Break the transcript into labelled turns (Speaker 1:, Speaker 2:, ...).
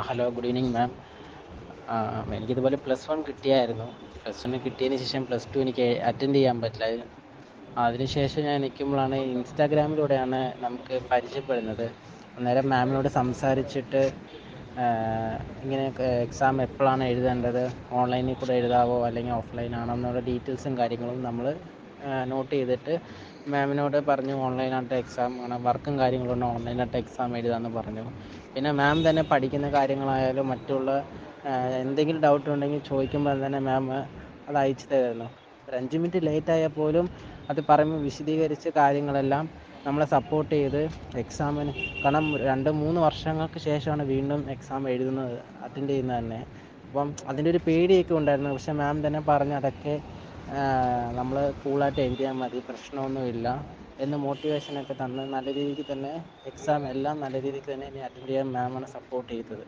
Speaker 1: Hello, good evening ma'am. എനിക്കിതുപോലെ +1 കിട്ടിയായിരുന്നു. +1 കിട്ടിയതിന് ശേഷം +2 എനിക്ക് അറ്റൻഡ് ചെയ്യാൻ പറ്റില്ല. അതിനുശേഷം ഞാൻ നിൽക്കുമ്പോഴാണ് ഇൻസ്റ്റാഗ്രാമിലൂടെയാണ് നമുക്ക് പരിചയപ്പെടുന്നത്. അന്നേരം മാമിനോട് സംസാരിച്ചിട്ട് ഇങ്ങനെ എക്സാം എപ്പോഴാണ് എഴുതേണ്ടത്, ഓൺലൈനിൽ കൂടെ എഴുതാവോ അല്ലെങ്കിൽ ഓഫ്ലൈൻ ആണോ എന്നുള്ള ഡീറ്റെയിൽസും കാര്യങ്ങളും നമ്മൾ നോട്ട് ചെയ്തിട്ട് മാമിനോട് പറഞ്ഞു ഓൺലൈനായിട്ട് എക്സാം ആണ്, വർക്കും കാര്യങ്ങളുണ്ട്, ഓൺലൈനായിട്ട് എക്സാം എഴുതാമെന്ന് പറഞ്ഞു. പിന്നെ മാം തന്നെ പഠിക്കുന്ന കാര്യങ്ങളായാലും മറ്റുള്ള എന്തെങ്കിലും ഡൗട്ട് ഉണ്ടെങ്കിൽ ചോദിക്കുമ്പോൾ തന്നെ മാം അത് അയച്ചു തരുന്നു. ഒരു 5 മിനിറ്റ് ലേറ്റ് ആയാൽ പോലും അത് പറയുമ്പോൾ വിശദീകരിച്ച് കാര്യങ്ങളെല്ലാം നമ്മളെ സപ്പോർട്ട് ചെയ്ത് എക്സാമിന്, കാരണം 2-3 വർഷങ്ങൾക്ക് ശേഷമാണ് വീണ്ടും എക്സാം എഴുതുന്നത്, അറ്റൻഡ് ചെയ്യുന്നത് തന്നെ. അപ്പം അതിൻ്റെ ഒരു പേടിയൊക്കെ ഉണ്ടായിരുന്നു. പക്ഷേ മാം തന്നെ പറഞ്ഞ് അതൊക്കെ നമ്മൾ കൂളായിട്ട് എഴുതിയാൽ മതി, പ്രശ്നമൊന്നുമില്ല എന്ന് മോട്ടിവേഷനൊക്കെ തന്ന് നല്ല രീതിക്ക് തന്നെ എക്സാം എല്ലാം നല്ല രീതിക്ക് തന്നെ എന്നെ അറ്റൻഡ് ചെയ്യാൻ മാമാണ് സപ്പോർട്ട് ചെയ്തത്.